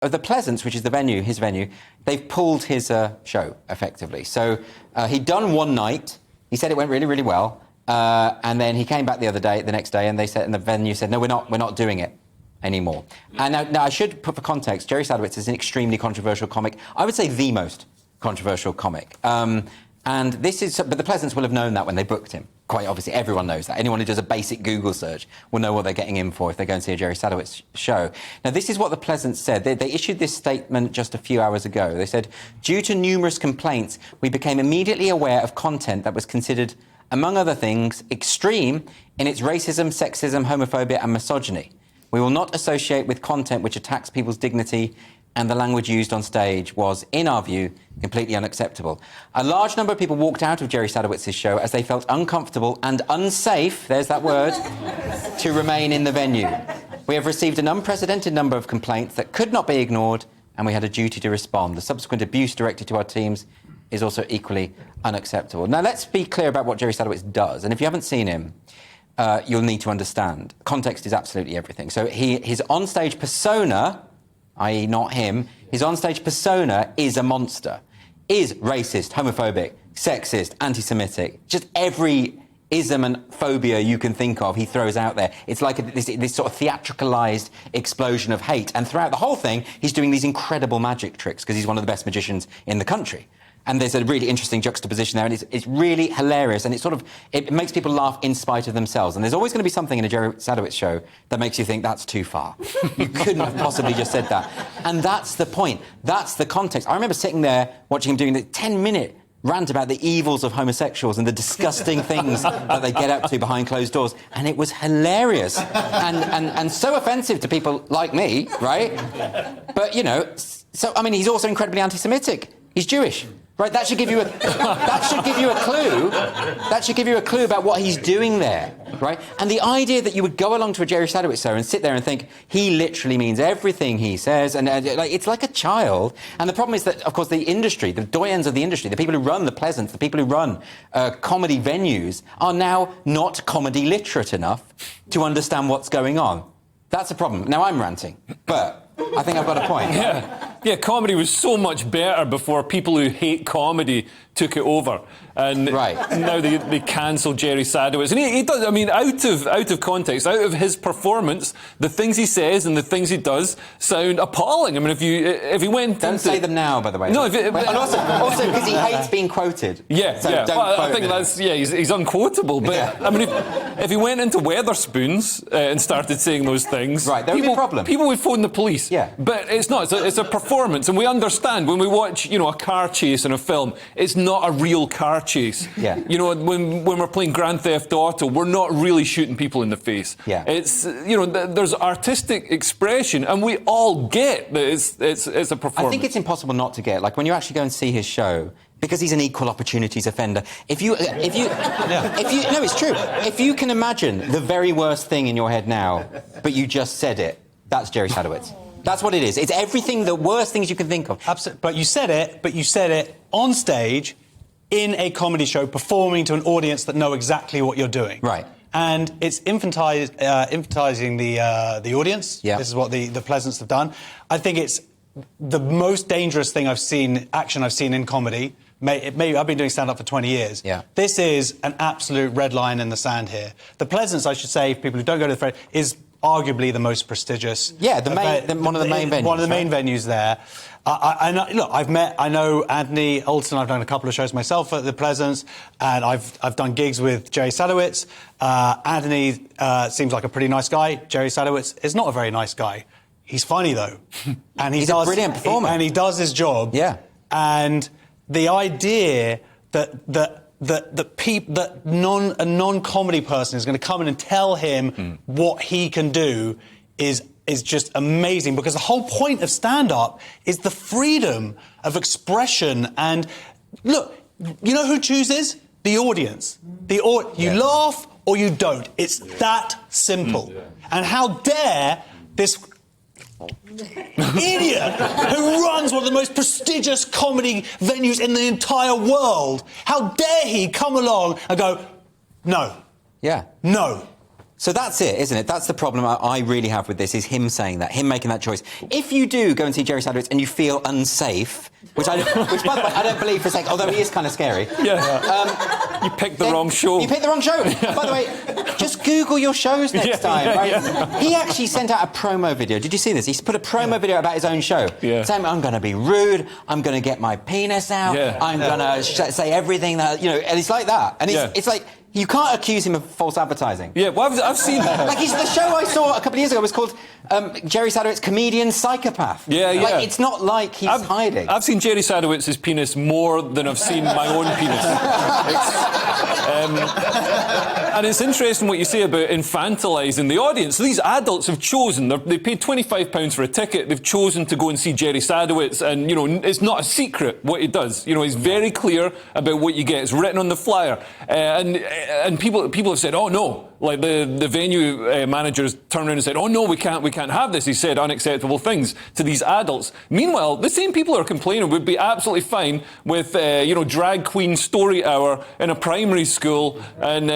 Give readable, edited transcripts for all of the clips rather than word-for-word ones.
the Pleasance, which is the venue, his venue, they've pulled his show, effectively. So he'd done one night. He said it went really, really well. And then he came back the next day, and the venue said, no, we're not doing it anymore. And now I should put for context, Jerry Sadowitz is an extremely controversial comic. I would say the most controversial comic. And this is, but the Pleasance will have known that when they booked him. Quite obviously, everyone knows that. Anyone who does a basic Google search will know what they're getting in for if they go and see a Jerry Sadowitz show. Now, this is what the Pleasance said. They issued this statement just a few hours ago. They said, due to numerous complaints, we became immediately aware of content that was considered, among other things, extreme in its racism, sexism, homophobia and misogyny. We will not associate with content which attacks people's dignity, and the language used on stage was, in our view, completely unacceptable. A large number of people walked out of Jerry Sadowitz's show as they felt uncomfortable and unsafe, there's that word, to remain in the venue. We have received an unprecedented number of complaints that could not be ignored, and we had a duty to respond. The subsequent abuse directed to our teams is also equally unacceptable. Now, let's be clear about what Jerry Sadowitz does, and if you haven't seen him, you'll need to understand. Context is absolutely everything. So his onstage persona, i.e. not him, his onstage persona is a monster, is racist, homophobic, sexist, anti-Semitic, just every ism and phobia you can think of he throws out there. It's like this sort of theatricalised explosion of hate. And throughout the whole thing, he's doing these incredible magic tricks because he's one of the best magicians in the country. And there's a really interesting juxtaposition there, and it's really hilarious, and it makes people laugh in spite of themselves. And there's always going to be something in a Jerry Sadowitz show that makes you think that's too far. You couldn't have possibly just said that. And that's the point. That's the context. I remember sitting there watching him doing the 10-minute rant about the evils of homosexuals and the disgusting things that they get up to behind closed doors, and it was hilarious and so offensive to people like me, right? But, you know, so, I mean, he's also incredibly anti-Semitic. He's Jewish. Right, that should give you a clue. That should give you a clue about what he's doing there, right? And the idea that you would go along to a Jerry Sadowitz show and sit there and think he literally means everything he says, and like it's like a child. And the problem is that, of course, the industry, the doyens of the industry, the people who run the Pleasance, the people who run comedy venues, are now not comedy literate enough to understand what's going on. That's a problem. Now I'm ranting, but I think I've got a point. Yeah, comedy was so much better before people who hate comedy took it over. And now they cancel Jerry Sadowitz. And he does, I mean, out of context, out of his performance, the things he says and the things he does sound appalling. I mean, if he went Don't say them now, by the way. No, and also because he hates being quoted. Yeah, so yeah. Don't well, quote I think him. that's, he's unquotable. But, yeah. I mean, if he went into Weatherspoons and started saying those things... Right, there would be a problem. People would phone the police. Yeah. But it's not. It's a performance. And we understand when we watch, you know, a car chase in a film, it's not a real car chase. Yeah. You know, when we're playing Grand Theft Auto, we're not really shooting people in the face. Yeah. It's, you know, there's artistic expression, and we all get that it's a performance. I think it's impossible not to get, like, when you actually go and see his show, because he's an equal opportunities offender. No, it's true. If you can imagine the very worst thing in your head now, but you just said it, that's Jerry Sadowitz. That's what it is. It's everything, the worst things you can think of. Absolutely. But you said it on stage, in a comedy show, performing to an audience that know exactly what you're doing. Right. And it's infantizing the audience. Yeah. This is what the Pleasance have done. I think it's the most dangerous thing I've seen in comedy. Maybe I've been doing stand-up for 20 years. Yeah. This is an absolute red line in the sand here. The Pleasance, I should say, for people who don't go to the Fringe, is arguably the most prestigious. Yeah, one of the main venues. One of the main venues there. I know Anthony Olsen. I've done a couple of shows myself at the Pleasance, and I've done gigs with Jerry Sadowitz. Anthony seems like a pretty nice guy. Jerry Sadowitz is not a very nice guy. He's funny though, and he's a brilliant performer, and he does his job. Yeah, and the idea that a non-comedy person is going to come in and tell him what he can do is just amazing, because the whole point of stand-up is the freedom of expression. And look, you know who chooses? The audience. You laugh or you don't. It's that simple. And how dare this idiot who runs one of the most prestigious comedy venues in the entire world, how dare he come along and go, no. Yeah. No. So that's it, isn't it? That's the problem I really have with this, is him saying that, him making that choice. If you do go and see Jerry Sadowitz and you feel unsafe, which by the way, I don't believe for a second, although he is kind of scary. Yeah. You picked the wrong show. You picked the wrong show. By the way, just Google your shows next time, right? He actually sent out a promo video. Did you see this? He put a promo video about his own show. Saying, I'm going to be rude, I'm going to get my penis out, I'm going to say everything that, and it's like that. And it's like, you can't accuse him of false advertising. Yeah, well, I've seen... Like, the show I saw a couple of years ago was called Jerry Sadowitz, Comedian Psychopath. Yeah. Like, it's not like he's hiding. I've seen Jerry Sadowitz's penis more than I've seen my own penis. And it's interesting what you say about infantilising the audience. These adults have chosen, they paid £25 for a ticket, they've chosen to go and see Jerry Sadowitz, and, it's not a secret what he does. He's very clear about what you get. It's written on the flyer. And people have said, oh, no. Like, the venue managers turned around and said, oh, no, we can't have this. He said unacceptable things to these adults. Meanwhile, the same people who are complaining would be absolutely fine with, drag queen story hour in a primary school and,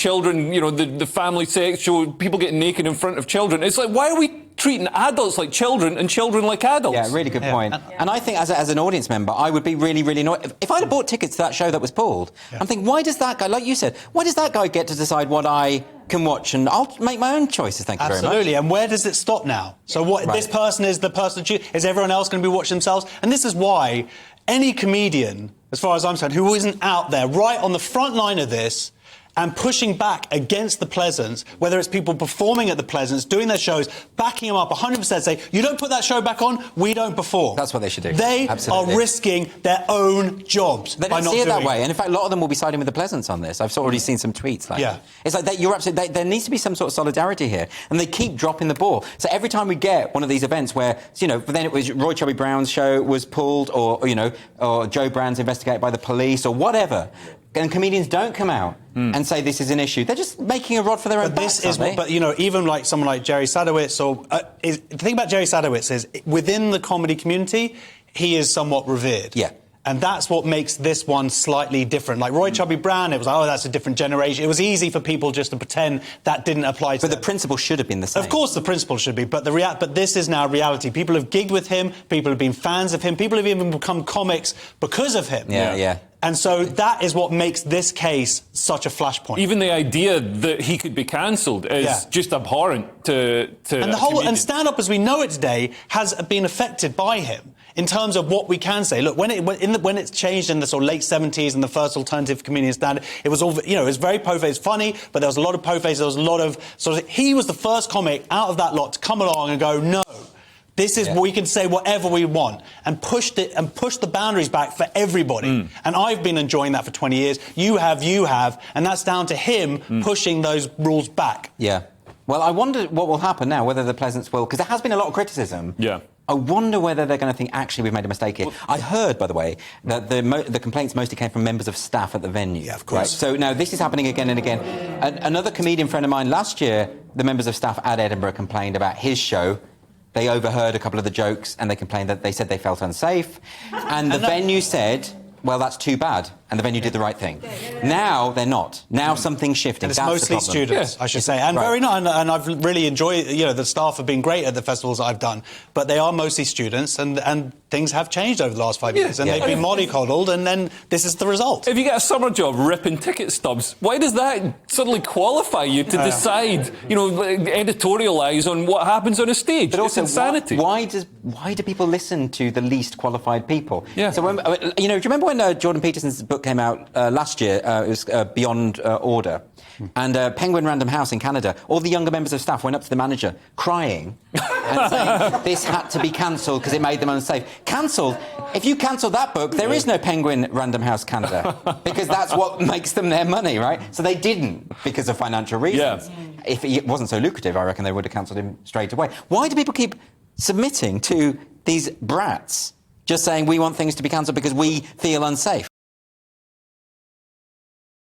children, the family sex show, people getting naked in front of children. It's like, why are we treating adults like children and children like adults? Yeah, really good point. And I think as an audience member, I would be really, really annoyed. If I'd have bought tickets to that show that was pulled, I'm thinking, why does that guy, like you said, why does that guy get to decide what I can watch? And I'll make my own choices, thank you very much. Absolutely. And where does it stop now? So this person is the person, is everyone else going to be watching themselves? And this is why any comedian, as far as I'm concerned, who isn't out there right on the front line of this and pushing back against the Pleasance, whether it's people performing at the Pleasance, doing their shows, backing them up 100%, say, you don't put that show back on, we don't perform. That's what they should do. They are risking their own jobs by not doing it. They don't see it that way. And in fact, a lot of them will be siding with the Pleasance on this. I've already seen some tweets like that. It's like, you're absolutely, there needs to be some sort of solidarity here. And they keep dropping the ball. So every time we get one of these events where, then it was Roy Chubby Brown's show was pulled, or Joe Brand's investigated by the police, or whatever, and comedians don't come out and say this is an issue. They're just making a rod for their own backs, aren't they? But, even like someone like Jerry Sadowitz, the thing about Jerry Sadowitz is, within the comedy community, he is somewhat revered. Yeah. And that's what makes this one slightly different. Like Roy Chubby Brown, it was like, oh, that's a different generation. It was easy for people just to pretend that didn't apply to them. But the principle should have been the same. Of course the principle should be, but but this is now reality. People have gigged with him, people have been fans of him, people have even become comics because of him. Yeah. And so that is what makes this case such a flashpoint. Even the idea that he could be cancelled is just abhorrent to and the whole and stand-up as we know it today has been affected by him in terms of what we can say. Look, when it's changed in the sort of late 70s and the first alternative comedian stand, it was all it was very po-face funny, but there was a lot of po-face. There was a lot of he was the first comic out of that lot to come along and go, no. This is we can say whatever we want, and push the boundaries back for everybody. And I've been enjoying that for 20 years. You have, and that's down to him pushing those rules back. Yeah. Well, I wonder what will happen now, whether the Pleasance will, because there has been a lot of criticism. Yeah. I wonder whether they're going to think, actually, we've made a mistake here. I heard, by the way, that the complaints mostly came from members of staff at the venue. Yeah, of course. Right? So now this is happening again and again. Another comedian friend of mine, last year, the members of staff at Edinburgh complained about his show. They overheard a couple of the jokes and they complained that they said they felt unsafe. And the venue said, well, that's too bad. And the venue did the right thing. Now they're not. Now something's shifting. And it's that's mostly students, I should say. And very nice. And I've really enjoyed, the staff have been great at the festivals that I've done. But they are mostly students, and things have changed over the last 5 years. And they've been mollycoddled, and then this is the result. If you get a summer job ripping ticket stubs, why does that suddenly qualify you to decide, editorialise on what happens on a stage? But also, it's insanity. Why do people listen to the least qualified people? Yeah. So, do you remember when Jordan Peterson's book came out last year? It was Beyond Order. And Penguin Random House in Canada, all the younger members of staff went up to the manager crying and saying this had to be cancelled because it made them unsafe. Cancelled? If you cancel that book, there is no Penguin Random House Canada because that's what makes them their money, right? So they didn't because of financial reasons. Yeah. If it wasn't so lucrative, I reckon they would have cancelled him straight away. Why do people keep submitting to these brats just saying we want things to be cancelled because we feel unsafe?